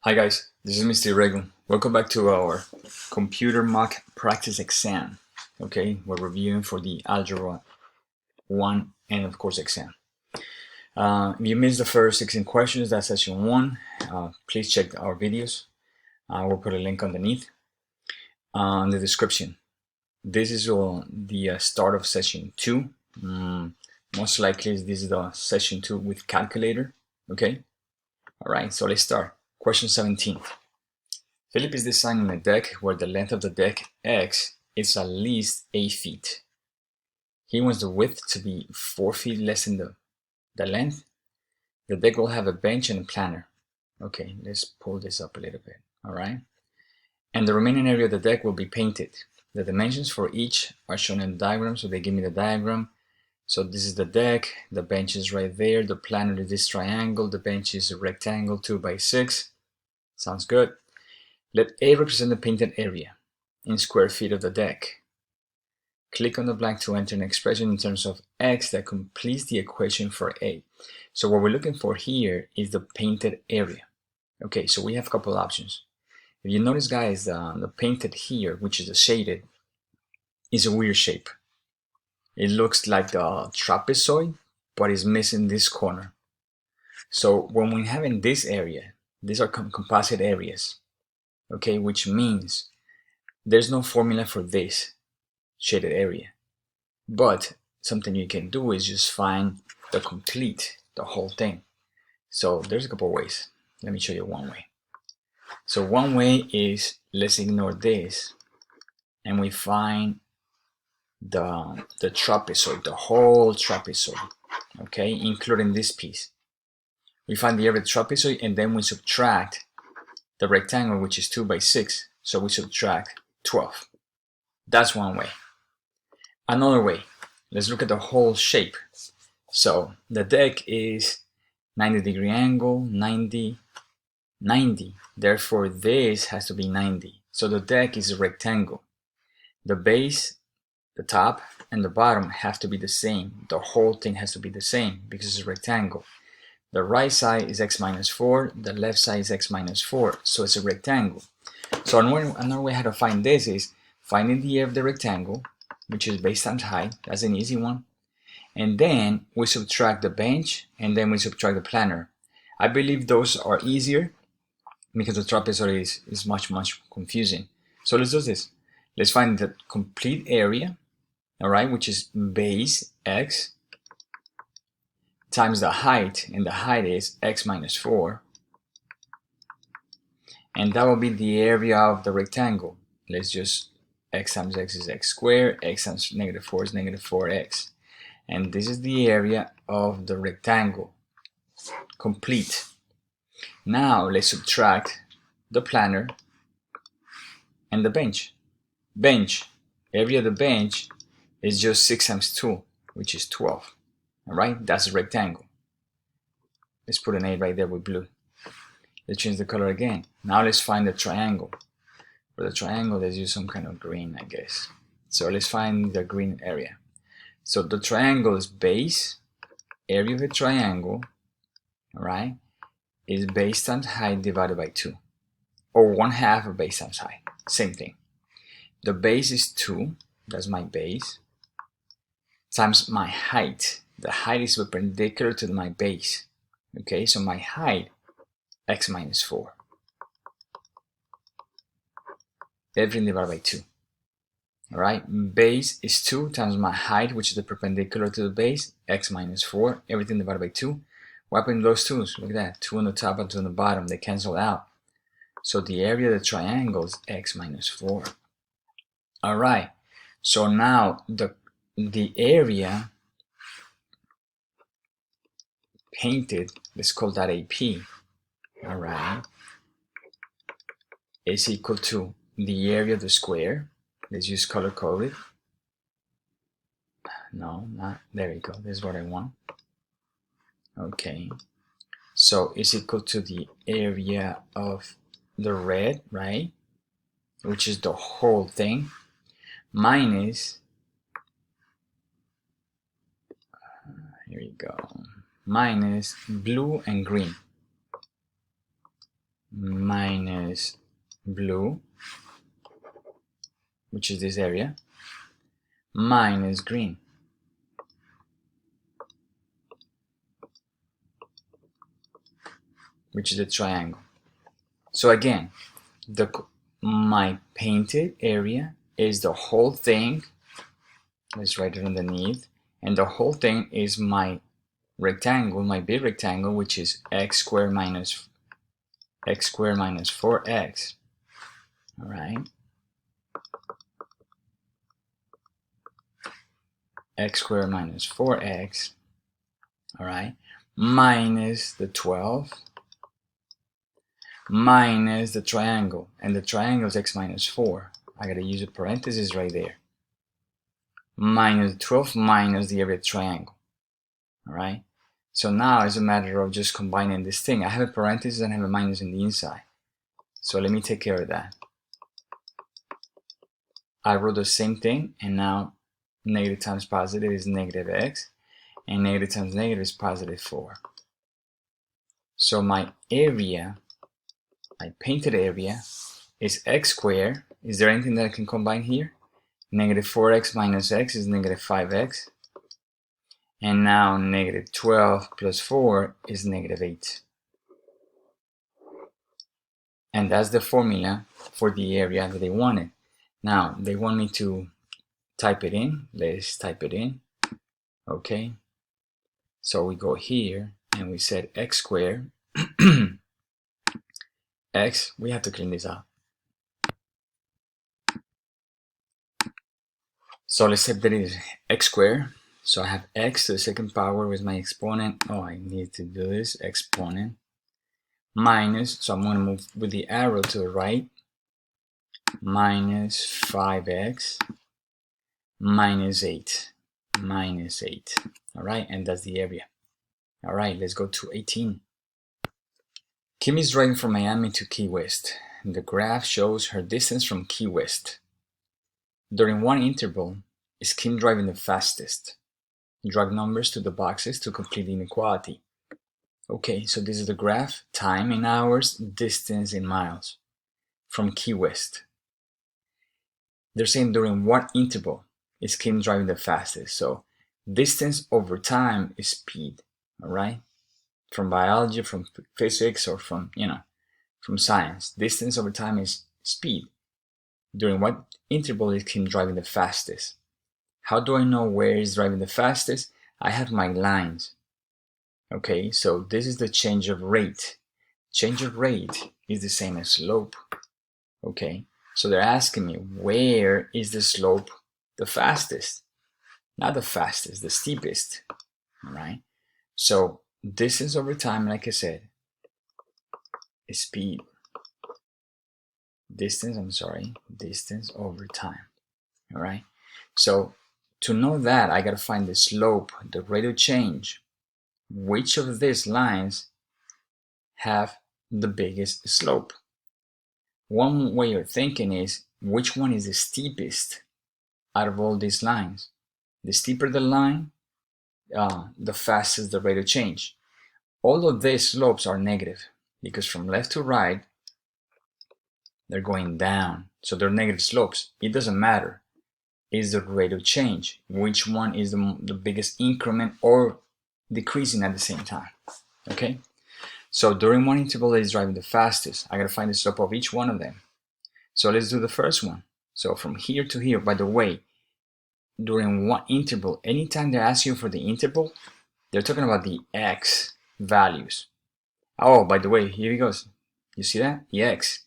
Hi guys, this is Mr. Urrego. Welcome back to our computer mock practice exam. Okay, we're reviewing for the Algebra 1 and of course exam. If you missed the first 16 questions, that's session 1. Please check our videos. We'll put a link underneath in the description. This is the start of session 2. Most likely this is the session 2 with calculator. Okay, alright, so let's start. Question 17. Philip is designing a deck where the length of the deck, x, is at least 8 feet. He wants the width to be 4 feet less than the length. The deck will have a bench and a planter. Okay, let's pull this up a little bit, alright? And the remaining area of the deck will be painted. The dimensions for each are shown in the diagram, so they give me the diagram. So this is the deck, the bench is right there, the planter is this triangle, the bench is a rectangle 2 by 6. Sounds good. Let A represent the painted area in square feet of the deck. Click on the blank to enter an expression in terms of x that completes the equation for A. So what we're looking for here is the painted area. Okay, so we have a couple options. If you notice, guys, the painted here, which is the shaded, is a weird shape. It looks like the trapezoid, but it's missing this corner. So when we have in this area, these are composite areas. Okay, which means there's no formula for this shaded area, but something you can do is just find the whole thing. So there's a couple ways. Let me show you one way. So one way is, let's ignore this and we find the trapezoid, the whole trapezoid, okay, including this piece. We find the area of the trapezoid and then we subtract the rectangle, which is 2 by 6. So we subtract 12. That's one way. Another way, let's look at the whole shape. So the deck is 90-degree angle, 90, 90. Therefore, this has to be 90. So the deck is a rectangle. The base, the top, and the bottom have to be the same. The whole thing has to be the same because it's a rectangle. The right side is x minus 4, the left side is x minus 4, so it's a rectangle. So another way how to find this is finding the area of the rectangle, which is base times height. That's an easy one. And then we subtract the bench, and then we subtract the planter. I believe those are easier because the trapezoid is much confusing. So let's do this. Let's find the complete area, all right, which is base x times the height, and the height is x minus 4. And that will be the area of the rectangle. Let's just, x times x is x squared, x times negative 4 is negative 4x. And this is the area of the rectangle, complete. Now let's subtract the planter and the bench. Bench, area of the bench is just 6 times 2, which is 12. All right, that's a rectangle. Let's put an 8 right there with blue. Let's change the color again. Now let's find the triangle. For the triangle, let's use some kind of green, I guess. So let's find the green area. So the triangle is base, area of the triangle, all right, is base times height divided by 2. Or 1/2 of base times height. Same thing. The base is 2, that's my base, times my height. The height is perpendicular to my base. Okay, so my height, x minus 4. Everything divided by 2. Alright, base is 2 times my height, which is the perpendicular to the base, x minus 4. Everything divided by 2. What happened to those 2's? Look at that, 2 on the top and 2 on the bottom. They cancel out. So the area of the triangle is x minus 4. Alright, so now the area painted, let's call that AP, alright, is equal to the area of the square. Let's use color coded. No, not, there we go, this is what I want. Okay, so it's equal to the area of the red, right, which is the whole thing, minus, here we go, minus blue and green. minus blue, which is this area, minus green. Which is a triangle. So again, my painted area is the whole thing. Let's write it underneath. And the whole thing is my rectangle, my big rectangle, which is x squared minus 4x. All right. X squared minus 4x. All right. Minus the 12. Minus the triangle, and the triangle is x minus 4. I gotta use a parenthesis right there. Minus 12 minus the area of the triangle. Alright? So now it's a matter of just combining this thing. I have a parenthesis and I have a minus in the inside. So let me take care of that. I wrote the same thing, and now negative times positive is negative x, and negative times negative is positive 4. So my area, my painted area, is x squared. Is there anything that I can combine here? Negative 4x minus x is negative 5x. And now negative 12 plus 4 is negative 8. And that's the formula for the area that they wanted. Now, they want me to type it in. Let's type it in. Okay. So we go here and we said x squared. X, we have to clean this out. So let's say that it is x squared. So I have x to the second power with my exponent. Oh, I need to do this. Exponent. Minus, so I'm going to move with the arrow to the right. Minus 5x minus 8. Minus 8. All right, and that's the area. All right, let's go to 18. Kim is driving from Miami to Key West. The graph shows her distance from Key West. During one interval, is Kim driving the fastest? Drag numbers to the boxes to complete the inequality. Okay, so this is the graph. Time in hours, distance in miles. From Key West. They're saying during what interval is Kim driving the fastest? So distance over time is speed, all right? From biology, from physics, or from, from science. Distance over time is speed. During what interval is Kim driving the fastest? How do I know where he's driving the fastest? I have my lines. Okay, so this is the change of rate. Change of rate is the same as slope. Okay, so they're asking me, where is the slope the fastest? Not the fastest, the steepest. All right, so distance over time, like I said, is speed. Distance over time. All right, so to know that, I gotta find the slope, the rate of change. Which of these lines have the biggest slope? One way of thinking is, which one is the steepest out of all these lines? The steeper the line, the fastest the rate of change. All of these slopes are negative because from left to right, they're going down. So they're negative slopes. It doesn't matter. It's the rate of change. Which one is the biggest increment or decreasing at the same time? Okay? So during one interval that is driving the fastest, I gotta find the slope of each one of them. So let's do the first one. So from here to here, by the way, during one interval, anytime they ask you for the interval, they're talking about the x values. Oh, by the way, here it goes. You see that? The x.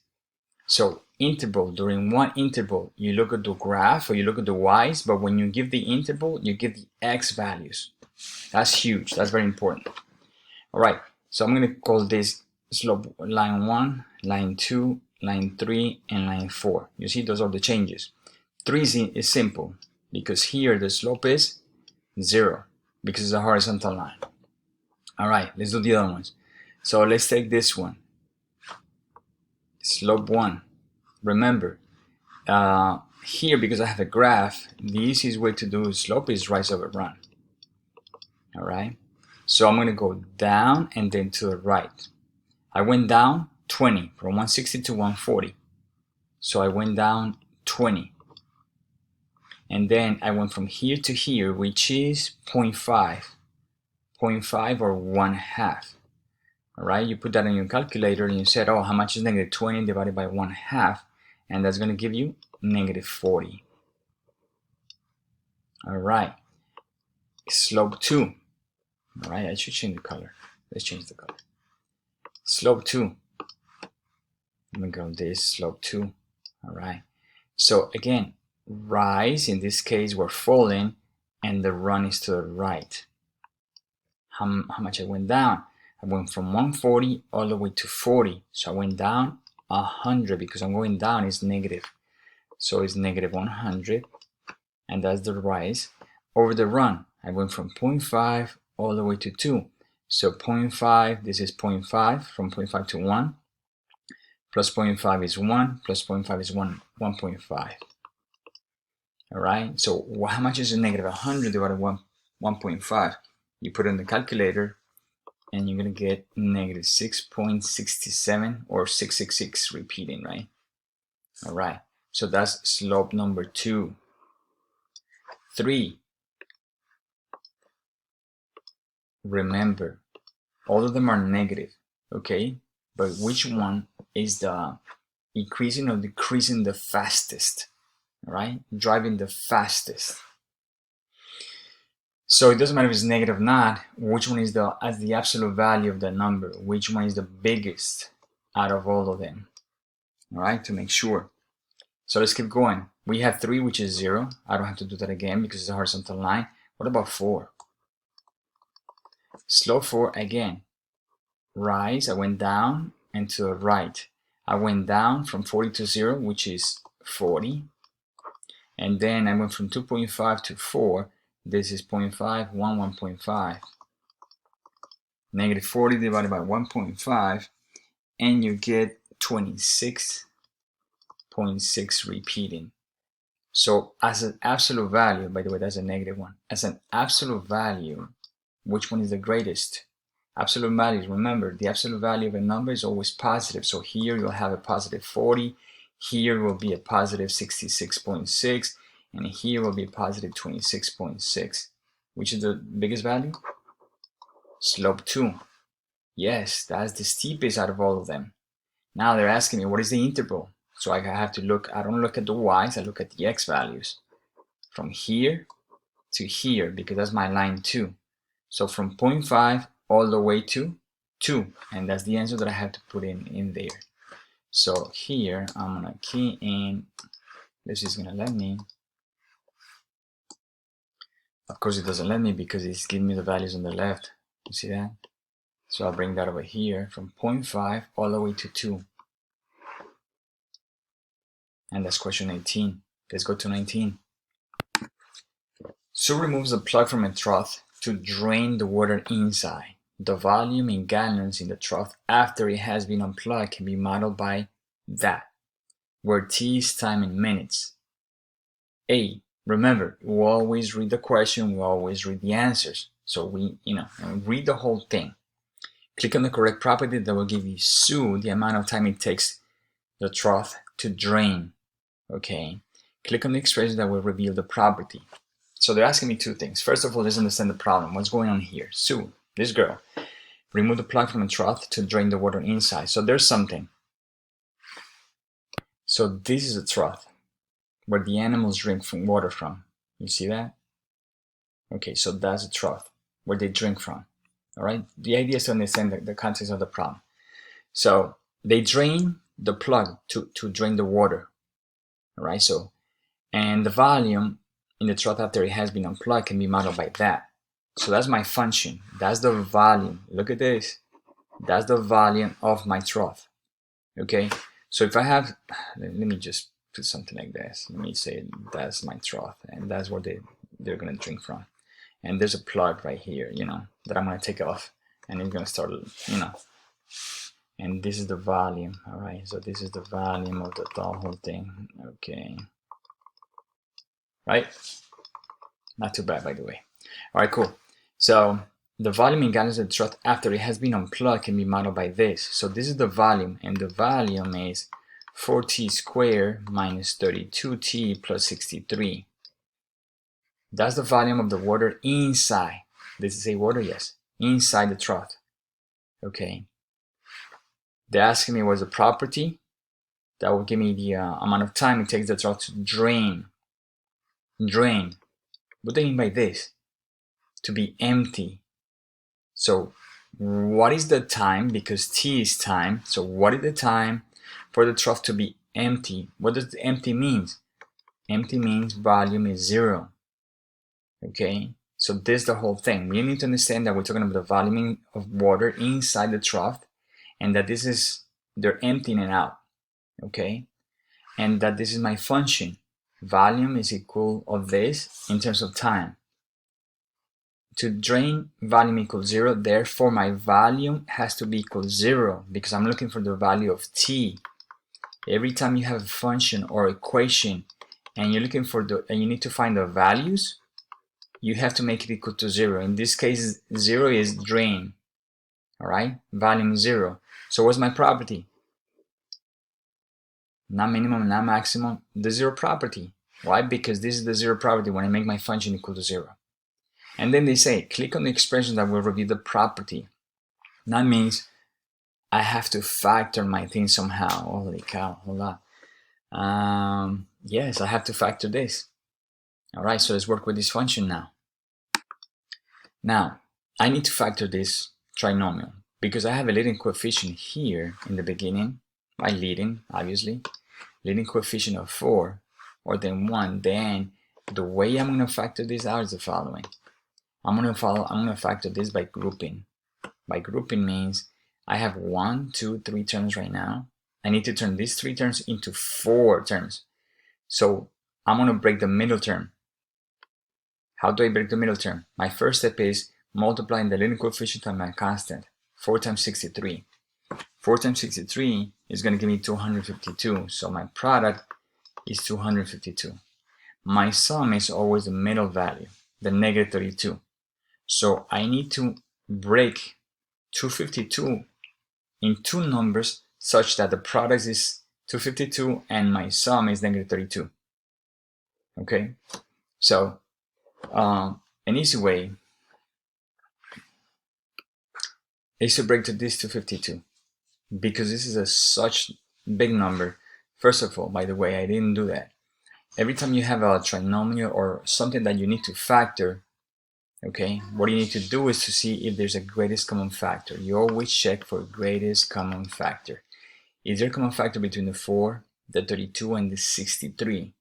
So interval, during one interval, you look at the graph or you look at the y's, but when you give the interval, you give the x values. That's huge. That's very important. All right. So I'm going to call this slope line 1, line 2, line 3, and line 4. You see, those are the changes. 3 is simple because here the slope is 0 because it's a horizontal line. All right, let's do the other ones. So let's take this one. Slope 1. Remember, here because I have a graph, the easiest way to do slope is rise over run. All right. So I'm going to go down and then to the right. I went down, 20, from 160 to 140. So I went down 20. And then I went from here to here, which is 0.5. 0.5 or 1/2. All right, you put that in your calculator and you said, oh, how much is negative 20 divided by 1/2? And that's going to give you negative 40. All right, slope 2. All right, I should change the color. Let's change the color. Slope 2. Let me go this, slope 2. All right, so again, rise, in this case we're falling, and the run is to the right. How much I went down? I went from 140 all the way to 40. So I went down 100, because I'm going down is negative. So it's negative 100, and that's the rise. Over the run, I went from 0.5 all the way to 2. So 0.5, this is 0.5, from 0.5 to 1. Plus 0.5 is 1, plus 0.5 is 1.5. All right, so how much is a negative 100 divided by 1.5? You put it in the calculator, and you're going to get negative 6.67 or 666 repeating, right? All right, so that's slope number 2. 3. Remember, all of them are negative, okay? But which one is the increasing or decreasing the fastest? All right, driving the fastest. So it doesn't matter if it's negative or not, which one is the absolute value of the number, which one is the biggest out of all of them. All right, to make sure. So let's keep going. We have 3, which is 0. I don't have to do that again because it's a horizontal line. What about 4? Slope 4 again. Rise, I went down and to the right. I went down from 40 to 0, which is 40. And then I went from 2.5 to 4. This is 0.5, 1.5. Negative 40 divided by 1.5, and you get 26.6 repeating. So as an absolute value, by the way, that's a negative one. As an absolute value, which one is the greatest? Absolute values, remember, the absolute value of a number is always positive. So here you'll have a positive 40, here will be a positive 66.6, and here will be a positive 26.6. Which is the biggest value? Slope 2. Yes, that's the steepest out of all of them. Now they're asking me, what is the interval? So I have to look, I don't look at the y's, I look at the x values. From here to here, because that's my line 2. So from 0.5 all the way to 2. And that's the answer that I have to put in there. So here, I'm going to key in, this is going to let me. Of course, it doesn't let me because it's giving me the values on the left. You see that? So I'll bring that over here from 0.5 all the way to 2. And that's question 18. Let's go to 19. Sue removes the plug from a trough to drain the water inside. The volume in gallons in the trough after it has been unplugged can be modeled by that, where T is time in minutes. A. Remember, we always read the question, we always read the answers. So we, read the whole thing. Click on the correct property that will give you Sue the amount of time it takes the trough to drain. Okay. Click on the expression that will reveal the property. So they're asking me 2 things. First of all, let's understand the problem. What's going on here? Sue, this girl, remove the plug from the trough to drain the water inside. So there's something. So this is a trough where the animals drink from water from. You see that? Okay, so that's a trough where they drink from. All right. The idea is to understand the context of the problem. So they drain the plug to drain the water. All right. So, and the volume in the trough after it has been unplugged can be modeled by that. So that's my function. That's the volume. Look at this. That's the volume of my trough. Okay. So if I have, let me just put something like this. Let me say that's my trough, and that's where they're gonna drink from. And there's a plug right here, that I'm gonna take off, and it's gonna start, and this is the volume. All right, so this is the volume of the whole thing. Okay, right? Not too bad, by the way. All right, cool. So the volume in gallons of the trough after it has been unplugged can be modeled by this. So this is the volume, and the volume is 4t squared minus 32t plus 63. That's the volume of the water inside. This is a water, yes, inside the trough. Okay. They're asking me what's the property. That will give me the amount of time it takes the trough to drain. Drain. What do they mean by this? To be empty. So what is the time? Because t is time. So what is the time for the trough to be empty? What does empty means? Empty means volume is 0. Okay, so this is the whole thing. We need to understand that we're talking about the volume of water inside the trough, and that this is, they're emptying it out. Okay, and that this is my function. Volume is equal of this in terms of time. To drain, volume equals 0, therefore my volume has to be equal 0 because I'm looking for the value of t. Every time you have a function or equation and you're looking for and you need to find the values, you have to make it equal to 0. In this case, 0 is drain. Alright, volume is 0. So what's my property? Not minimum, not maximum, the 0 property. Why? Because this is the 0 property when I make my function equal to 0. And then they say, click on the expression that will review the property. That means I have to factor my thing somehow. Holy cow, hold on. Yes, I have to factor this. Alright, so let's work with this function now. Now, I need to factor this trinomial because I have a leading coefficient here in the beginning. My leading, obviously. Leading coefficient of 4 or then 1. Then the way I'm going to factor this out is the following. I'm going to factor this by grouping. By grouping means I have 1, 2, 3 terms right now. I need to turn these 3 terms into 4 terms. So I'm going to break the middle term. How do I break the middle term? My first step is multiplying the leading coefficient times my constant. 4 times 63. 4 times 63 is going to give me 252. So my product is 252. My sum is always the middle value, the negative 32. So I need to break 252 in 2 numbers such that the product is 252 and my sum is negative 32. Okay, so an easy way is to break this 252 because this is such big number. First of all, by the way, I didn't do that. Every time you have a trinomial or something that you need to factor, okay, what you need to do is to see if there's a greatest common factor. You always check for greatest common factor. Is there a common factor between the 4, the 32, and the 63?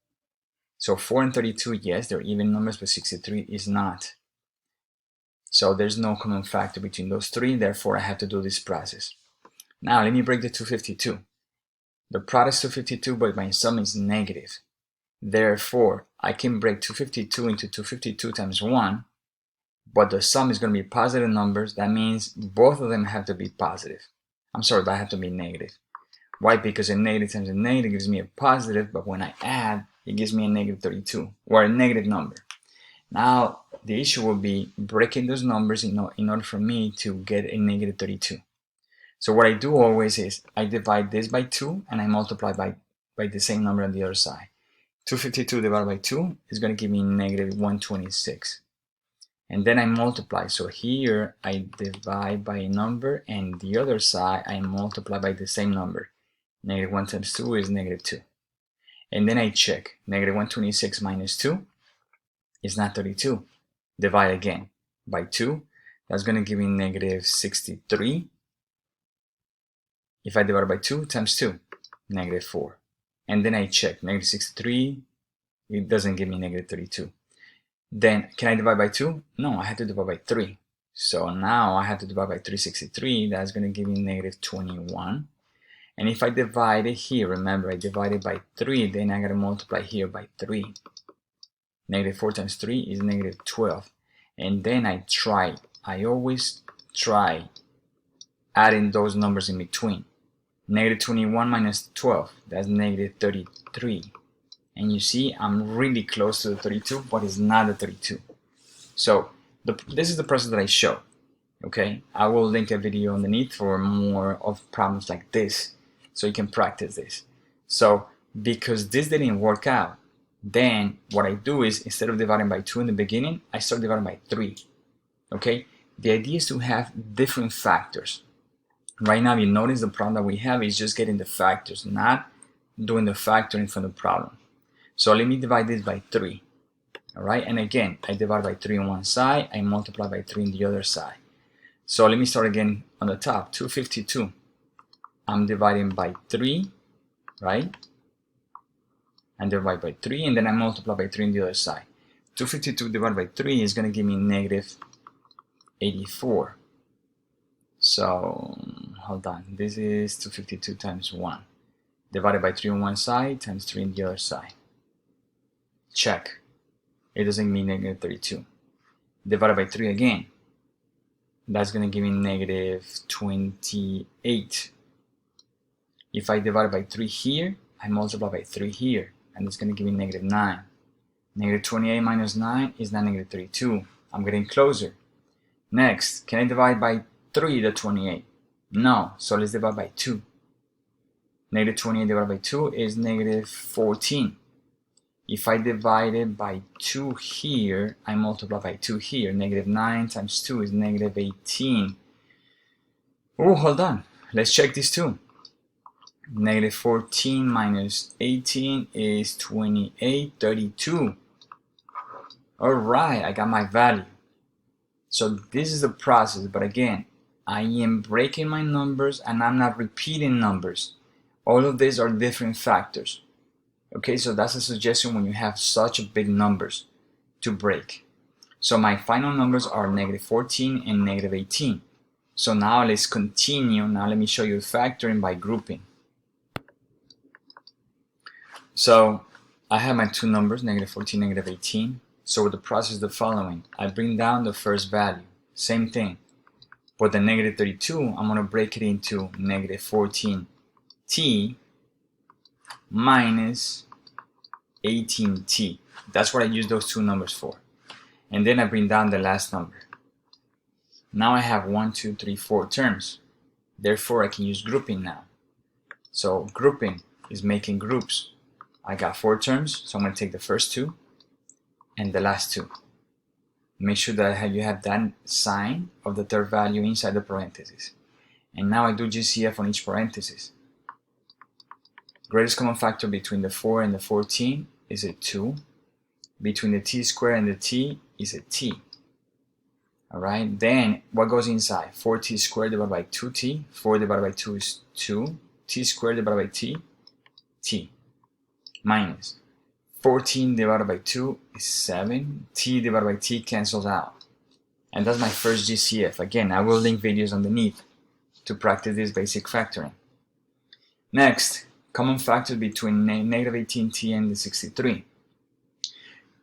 So 4 and 32, yes, they're even numbers, but 63 is not. So there's no common factor between those 3, therefore I have to do this process. Now let me break the 252. The product is 252, but my sum is negative. Therefore, I can break 252 into 252 times 1, but the sum is going to be positive numbers. That means both of them have to be positive. I'm sorry, that have to be negative. Why? Because a negative times a negative gives me a positive, but when I add, it gives me a negative 32, or a negative number. Now, the issue will be breaking those numbers in order for me to get a negative 32. So what I do always is I divide this by 2 and I multiply by the same number on the other side. 252 divided by 2 is going to give me negative 126. And then I multiply. So here I divide by a number and the other side I multiply by the same number. Negative 1 times 2 is negative 2. And then I check. Negative 126 minus 2 is not 32. Divide again by 2. That's going to give me negative 63. If I divide by 2 times 2, negative 4. And then I check. Negative 63, it doesn't give me negative 32. Then, can I divide by 2? No, I have to divide by 3. So now I have to divide by 363. That's going to give me negative 21. And if I divide it here, remember I divided by 3, then I got to multiply here by 3. Negative 4 times 3 is negative 12. And then I always try adding those numbers in between. Negative 21 minus 12, that's negative 33. And you see, I'm really close to the 32, but it's not the 32. So this is the process that I show. Okay, I will link a video underneath for more of problems like this, so you can practice this. So because this didn't work out, then what I do is, instead of dividing by 2 in the beginning, I start dividing by 3. Okay, the idea is to have different factors. Right now, you notice the problem that we have is just getting the factors, not doing the factoring from the problem. So let me divide this by 3. All right, and again, I divide by 3 on one side, I multiply by 3 on the other side. So let me start again on the top. 252. I'm dividing by 3, right? And divide by 3, and then I multiply by 3 on the other side. 252 divided by 3 is going to give me negative 84. So hold on. This is 252 times 1. Divided by 3 on one side times 3 on the other side. Check. It doesn't mean negative 32. Divided by 3 again. That's going to give me negative 28. If I divide by 3 here, I multiply by 3 here, and it's going to give me negative 9. Negative 28 minus 9 is now negative 32. I'm getting closer. Next, can I divide by 3 the 28? No, so let's divide by 2. Negative 28 divided by 2 is negative 14. If I divide it by 2 here, I multiply by 2 here. Negative 9 times 2 is negative 18. Oh, hold on. Let's check this too. Negative 14 minus 18 is 28, 32. Alright, I got my value. So this is the process, but again, I am breaking my numbers and I'm not repeating numbers. All of these are different factors. Okay, so that's a suggestion when you have such big numbers to break. So my final numbers are negative 14 and negative 18. So now let's continue. Now let me show you factoring by grouping. So I have my two numbers, negative 14, negative 18. So the process is the following. I bring down the first value. Same thing. For the negative 32, I'm going to break it into negative 14t minus 18t. That's what I use those two numbers for. And then I bring down the last number. Now I have 1, 2, 3, 4 terms. Therefore, I can use grouping now. So grouping is making groups. I got 4 terms, so I'm going to take the first 2 and the last 2. Make sure that you have that sign of the third value inside the parentheses. And now I do GCF on each parenthesis. Greatest common factor between the 4 and the 14 is a 2. Between the t squared and the t is a t. Alright, then what goes inside? 4t squared divided by 2t. 4 divided by 2 is 2. T squared divided by t, t. Minus 14 divided by 2 is 7. T divided by t cancels out. And that's my first GCF. Again, I will link videos underneath to practice this basic factoring. Next, common factor between negative 18t and the 63.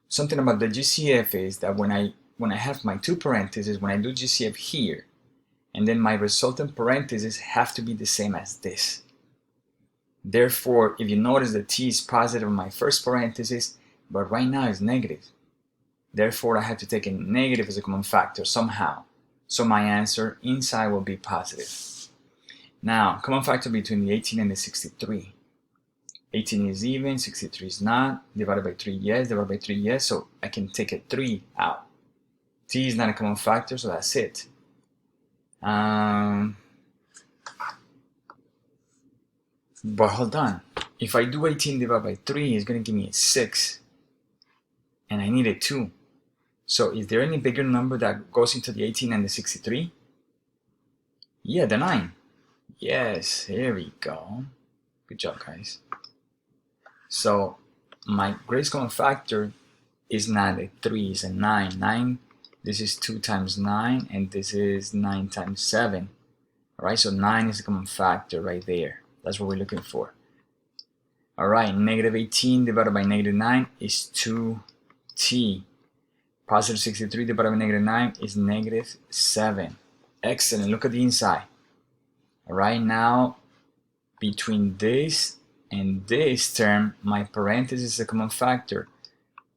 Something about the GCF is that when I have my two parentheses, when I do GCF here, and then my resultant parentheses have to be the same as this. Therefore, if you notice, the t is positive in my first parenthesis, but right now it's negative. Therefore, I have to take a negative as a common factor somehow. So my answer inside will be positive. Now, common factor between the 18 and the 63. 18 is even, 63 is not. Divided by 3, yes. Divided by 3, yes. So I can take a 3 out. T is not a common factor, so that's it. But hold on. If I do 18 divided by 3, it's going to give me a 6. And I need a 2. So is there any bigger number that goes into the 18 and the 63? Yeah, the 9. Yes, here we go. Good job, guys. So my greatest common factor is not a 3, it's a 9. 9, this is 2 times 9, and this is 9 times 7. Alright, so 9 is a common factor right there. That's what we're looking for. Alright, negative 18 divided by negative 9 is 2t. Positive 63 divided by negative 9 is negative 7. Excellent, look at the inside. Alright, now between this and this term, my parenthesis is a common factor.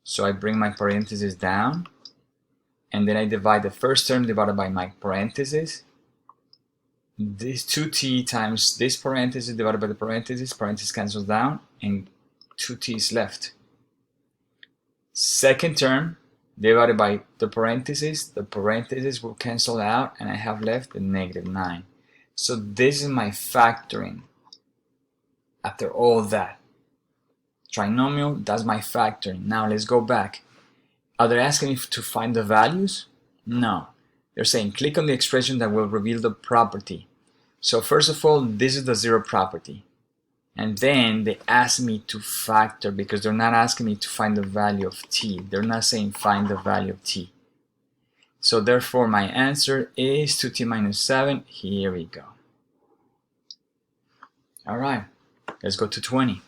So I bring my parenthesis down. and then I divide the first term divided by my parentheses. This 2t times this parenthesis divided by the parenthesis cancels down, and 2t is left. Second term divided by the parentheses will cancel out, and I have left the -9. So this is my factoring. After all that, trinomial, that's my factoring. Now let's go back. Are they asking me to find the values? No. They're saying click on the expression that will reveal the property. So first of all, this is the zero property. And then they ask me to factor, because they're not asking me to find the value of t. They're not saying find the value of t. So therefore my answer is 2t minus 7. Here we go. Alright, let's go to 20.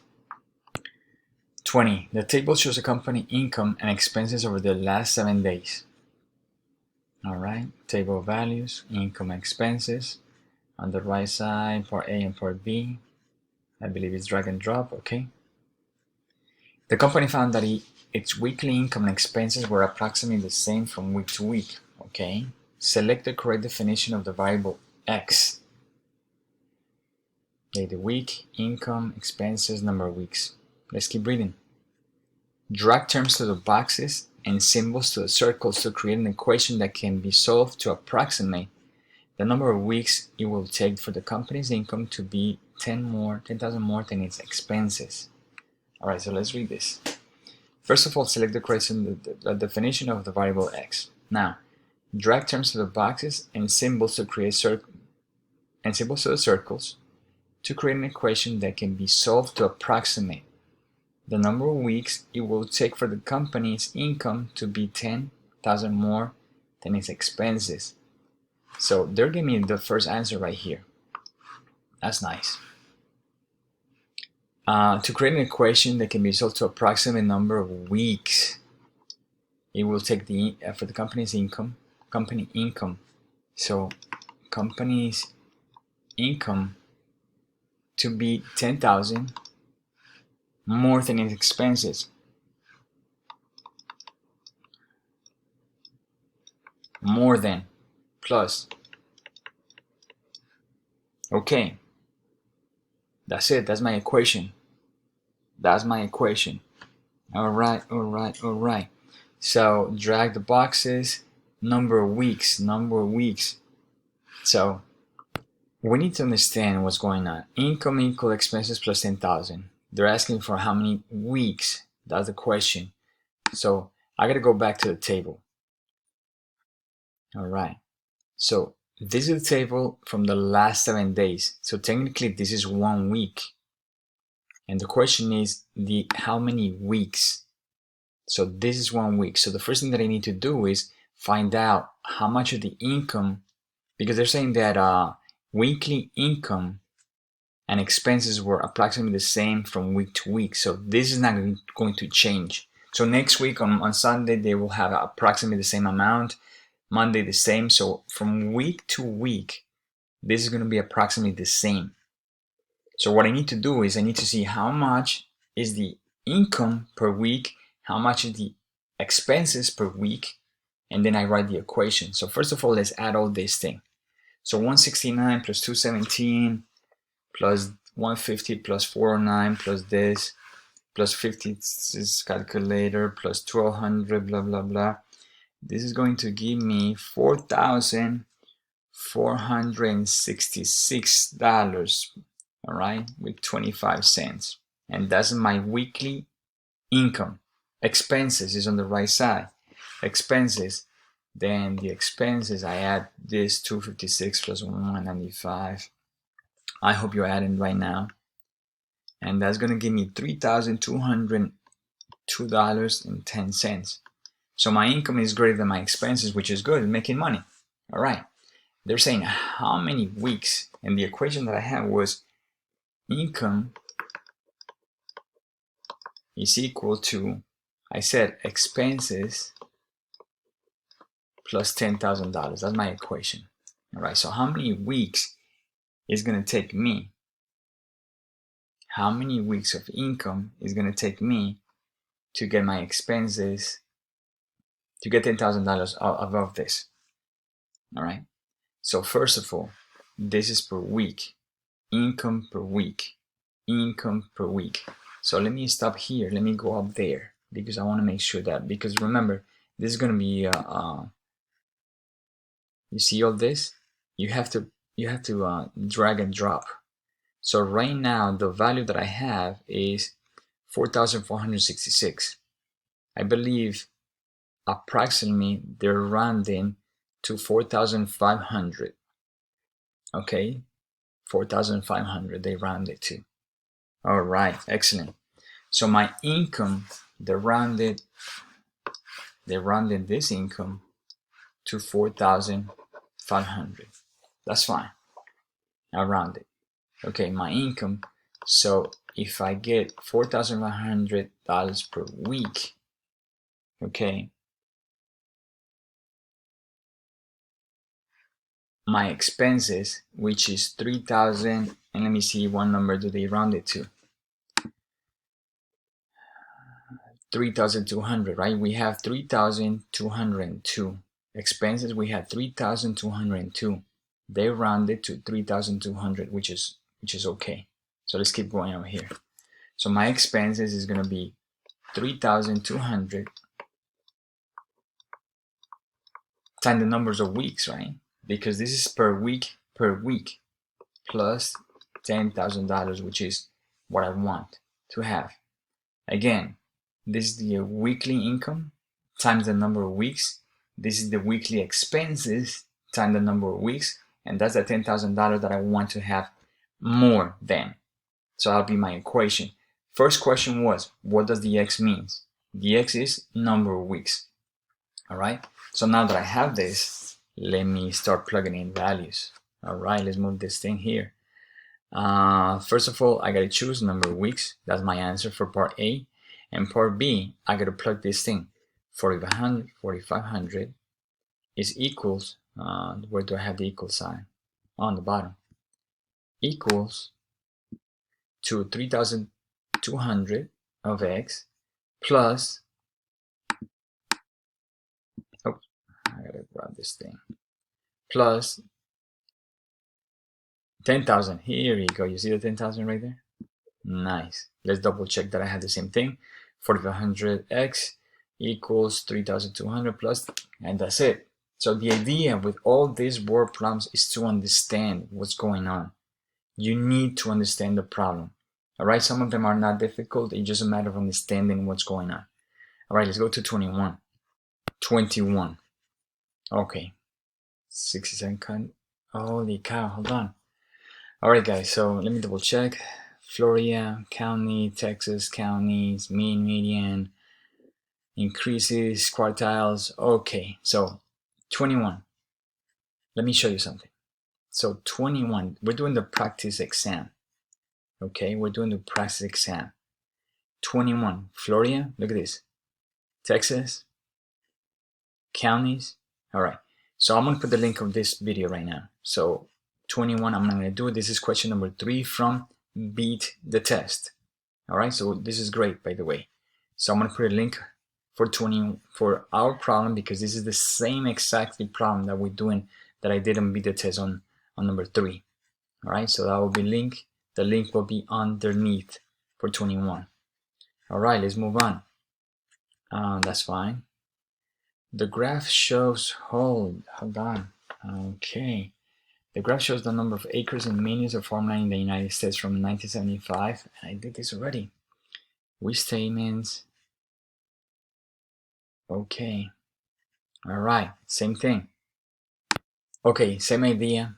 20. The table shows a company income and expenses over the last 7 days. Alright, table of values, income and expenses. On the right side, part A and part B. I believe it's drag and drop, okay. The company found that its weekly income and expenses were approximately the same from week to week, okay. Select the correct definition of the variable X. Okay, the week, income, expenses, number of weeks. Let's keep reading. Drag terms to the boxes and symbols to the circles to create an equation that can be solved to approximate the number of weeks it will take for the company's income to be 10,000 more than its expenses. Alright, so let's read this. First of all, select the correct the definition of the variable X. Now, drag terms to the boxes and symbols to create symbols to the circles to create an equation that can be solved to approximate the number of weeks it will take for the company's income to be 10,000 more than its expenses. So they're giving me the first answer right here. That's nice. To create an equation that can be solved to approximate number of weeks it will take for the company's income. So company's income to be 10,000 more than its expenses. More than plus. Okay. That's it. That's my equation. That's my equation. Alright. So drag the boxes, number of weeks. So we need to understand what's going on. Income equal expenses plus 10,000. They're asking for how many weeks. That's the question. So I gotta go back to the table. Alright. So this is the table from the last 7 days. So technically this is 1 week. And the question is how many weeks. So this is 1 week. So the first thing that I need to do is find out how much of the income, because they're saying that weekly income and expenses were approximately the same from week to week. So this is not going to change. So next week on Sunday they will have approximately the same amount. Monday the same. So from week to week this is going to be approximately the same. So what I need to do is I need to see how much is the income per week, how much is the expenses per week, and then I write the equation. So first of all, let's add all this thing. So 169 plus 217 plus 150 plus 409 plus this plus 50 is calculator plus 1200 blah blah blah. This is going to give me $4,466, all right, with 25 cents. And that's my weekly income. Expenses is on the right side. Expenses, then the expenses, I add this 256 plus 195. I hope you're adding right now. And that's going to give me $3,202.10. So my income is greater than my expenses, which is good, making money. All right. They're saying how many weeks, and the equation that I had was income is equal to, I said expenses plus $10,000. That's my equation. All right. So how many weeks is going to take me? How many weeks of income is going to take me to get my expenses to get $10,000 above this. All right. So first of all, this is per week, income per week, income per week. So let me stop here. Let me go up there because I want to make sure that, because remember, this is going to be, you see all this? You have to drag and drop. So right now, the value that I have is 4,466. I believe approximately they're rounding to 4,500. Okay, 4,500 they rounded to. All right, excellent. So my income, they rounded this income to 4,500. That's fine. I rounded. Okay, my income. So if I get $4,500 per week, okay, my expenses, which is 3,000, and let me see what number do they round it to. 3,200, right? We have 3,202 expenses. We have 3,202. They rounded to 3,200, which is okay. So let's keep going over here. So my expenses is going to be 3,200 times the numbers of weeks, right? Because this is per week plus $10,000, which is what I want to have. Again, this is the weekly income times the number of weeks. This is the weekly expenses times the number of weeks, and that's the $10,000 that I want to have more than. So that'll be my equation. First question was, what does the X means? The X is number of weeks. All right. So now that I have this, let me start plugging in values. All right, let's move this thing here. First of all, I gotta choose number of weeks. That's my answer for part A. And part B, I gotta plug this thing. 4,500 is equals, where do I have the equal sign? On the bottom. Equals to 3,200 of X plus, oh, I gotta grab this thing, plus 10,000. Here you go. You see the 10,000 right there? Nice. Let's double check that I have the same thing. 4,500x equals 3,200 plus, and that's it. So the idea with all these word problems is to understand what's going on. You need to understand the problem. All right, some of them are not difficult. It's just a matter of understanding what's going on. All right, let's go to 21. 21. Okay. 67. Holy cow, hold on. All right, guys, so let me double check. Florida County, Texas counties, mean, median, increases, quartiles. Okay, so 21. Let me show you something. So 21, we're doing the practice exam. Okay, we're doing the practice exam. 21, Florida, look at this. Texas, counties. All right, so I'm gonna put the link of this video right now. So 21, I'm not gonna do it. This is question number 3 from Beat the Test. All right, so this is great, by the way. So I'm gonna put a link for 20 for our problem, because this is the same exactly problem that we're doing that I did on Beat the Test on number 3. All right, so that will be link. The link will be underneath for 21. All right, let's move on. That's fine. The graph shows, hold on. Okay. The graph shows the number of acres and millions of farmland in the United States from 1975. And I did this already. Which statements? Okay. All right. Same thing. Okay. Same idea.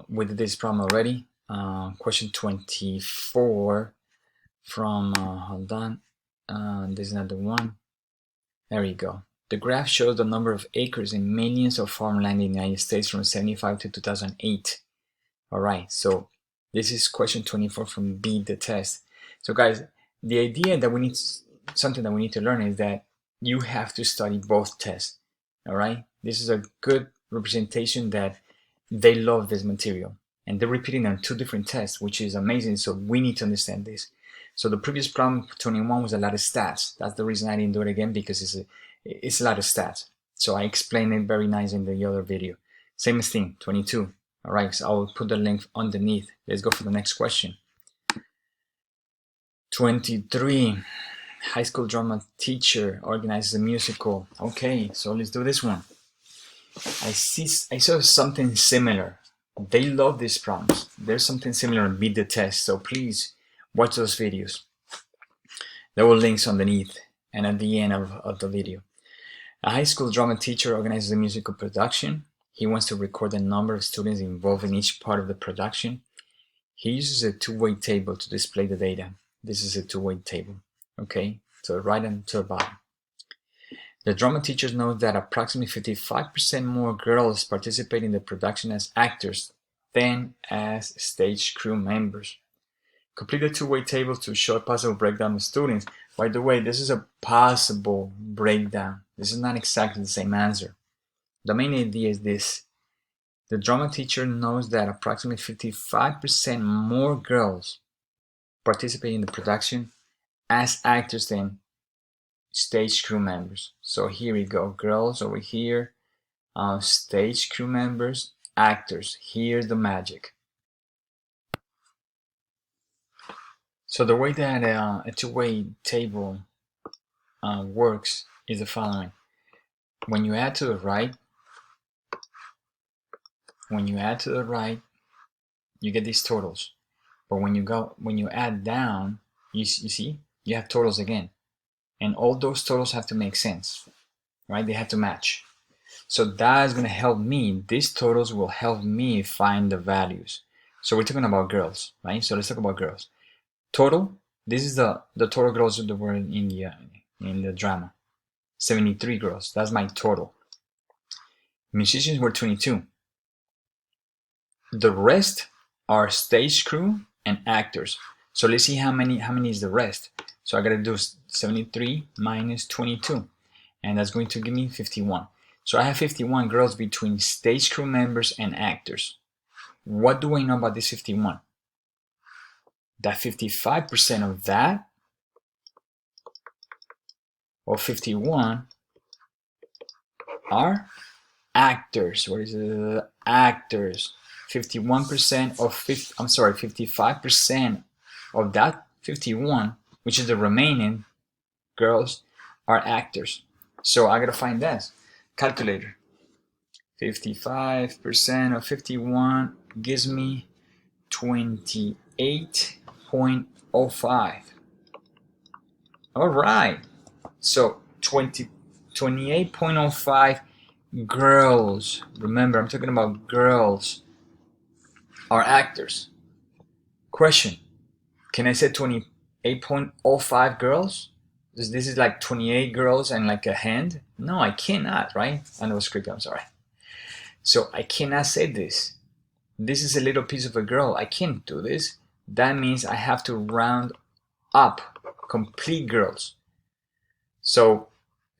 We did this problem already. Question 24 from, hold on. This is not the one. There you go. The graph shows the number of acres and millions of farmland in the United States from 1975 to 2008. All right, so this is question 24 from Beat the Test. So guys, the idea that we need, something that we need to learn is that you have to study both tests. All right, this is a good representation that they love this material, and they're repeating on 2 different tests, which is amazing. So we need to understand this. So the previous problem 21 was a lot of stats. That's the reason I didn't do it again, because it's a lot of stats. So I explained it very nice in the other video. Same thing, 22. All right, so I'll put the link underneath. Let's go for the next question. 23. High school drama teacher organizes a musical. Okay, so let's do this one. I saw something similar. They love these problems. There's something similar in Beat the Test, so please watch those videos. There will links underneath and at the end of the video. A high school drama teacher organizes a musical production. He wants to record the number of students involved in each part of the production. He uses a two-way table to display the data. This is a two-way table. Okay, to the right and to the bottom. The drama teacher knows that approximately 55% more girls participate in the production as actors than as stage crew members. Complete the two-way table to show a possible breakdown of students. By the way, this is a possible breakdown. This is not exactly the same answer. The main idea is this. The drama teacher knows that approximately 55% more girls participate in the production as actors than stage crew members. So here we go, girls over here, stage crew members, actors. Here's the magic. So the way that a two-way table works is the following. When you add to the right, you get these totals. But when you add down, you see, you have totals again. And all those totals have to make sense, right? They have to match. So that is going to help me. These totals will help me find the values. So we're talking about girls, right? So let's talk about girls. Total, this is the total girls that were in the drama. 73 girls, that's my total. Musicians were 22. The rest are stage crew and actors. So let's see how many is the rest. So I gotta do 73 minus 22, and that's going to give me 51. So I have 51 girls between stage crew members and actors. What do I know about this 51? That 55% of that, or 51, are actors. What is it? Actors. 51% of 55% of that 51, which is the remaining girls, are actors. So I gotta find that. Calculator. 55% of 51 gives me 28.05. All right. So 28.05 girls. Remember, I'm talking about girls are actors. Question. Can I say 28.05 girls? This is like 28 girls and like a hand? No, I cannot, right? I know script, I'm sorry. So I cannot say this. This is a little piece of a girl. I can't do this. That means I have to round up complete girls. So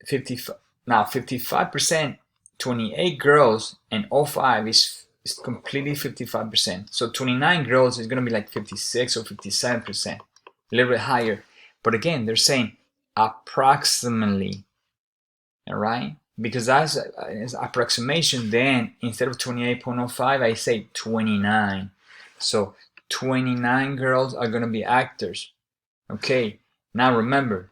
55%, 28 girls and 05 is completely 55%. So 29 girls is going to be like 56 or 57%, a little bit higher. But again, they're saying approximately, all right? Because that's an approximation, then instead of 28.05, I say 29. So 29 girls are going to be actors. Okay, now remember,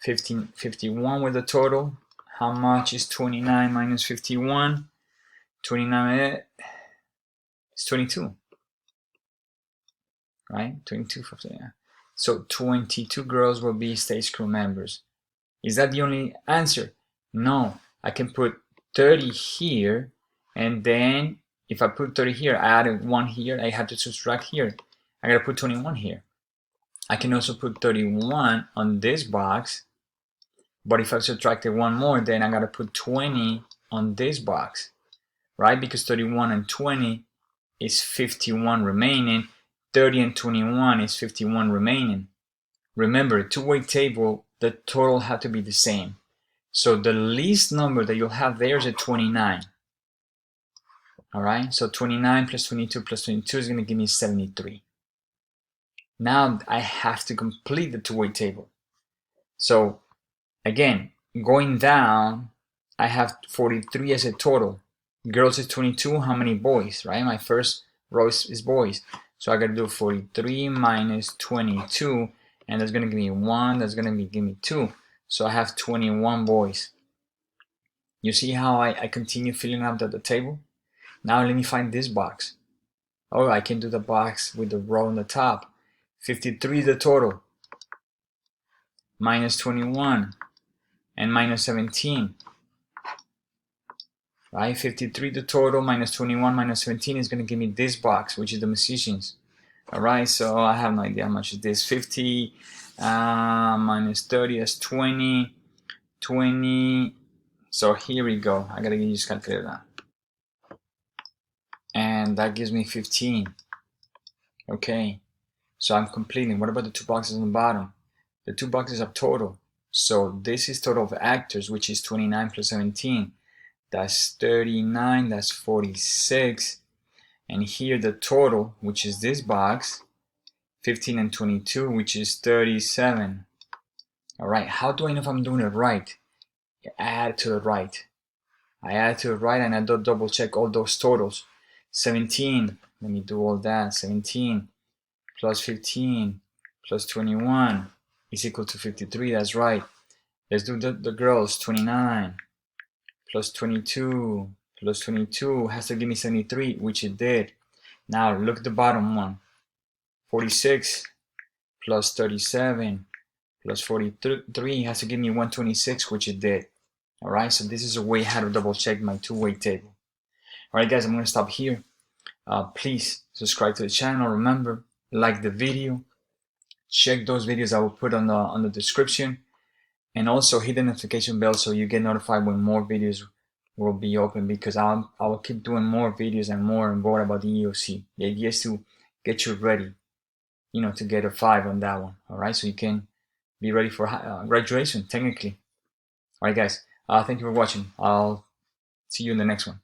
51 with the total. How much is 29 minus 51? 29 is 22, right? 22, yeah. So 22 girls will be stage crew members. Is that the only answer? No, I can put 30 here, and then if I put 30 here, I add 1 here, I have to subtract here. I gotta put 21 here. I can also put 31 on this box, but if I subtracted 1 more, then I gotta put 20 on this box, right? Because 31 and 20 is 51 remaining. 30 and 21 is 51 remaining. Remember, two-way table, the total have to be the same. So the least number that you'll have there is a 29. All right, so 29 plus 22 plus 22 is going to give me 73. Now I have to complete the two-way table. So Again, going down, I have 43 as a total. Girls is 22, how many boys, right? My first row is boys. So I gotta do 43 minus 22, and that's gonna give me 1, that's gonna give me 2. So I have 21 boys. You see how I continue filling up the table? Now let me find this box. Oh, I can do the box with the row on the top. 53 is the total. Minus 21 and minus 17. Right? 53 the total, minus 21 minus 17 is going to give me this box, which is the musicians. Alright, so I have no idea how much is this. 50 minus 30 is 20. 20. So here we go. I gotta use calculator now. And that gives me 15. Okay, so I'm completing. What about the two boxes on the bottom? The two boxes are total. So this is total of actors, which is 29 plus 17. That's 39, that's 46. And here the total, which is this box, 15 and 22, which is 37. All right, how do I know if I'm doing it right? I add to the right. I add to the right and I double check all those totals. 17, let me do all that. 17 plus 15 plus 21 is equal to 53, that's right. Let's do the girls. 29 plus 22 plus 22 has to give me 73, which it did. Now look at the bottom one. 46 plus 37 plus 43 has to give me 126, which it did. Alright, so this is a way how to double check my two-way table. Alright guys, I'm going to stop here. Please subscribe to the channel. Remember, like the video. Check those videos I will put on the description. And also hit the notification bell so you get notified when more videos will be open, because I will keep doing more videos and more about the EOC. The idea is to get you ready, to get a 5 on that one. Alright, so you can be ready for graduation technically. Alright guys, thank you for watching. I'll see you in the next one.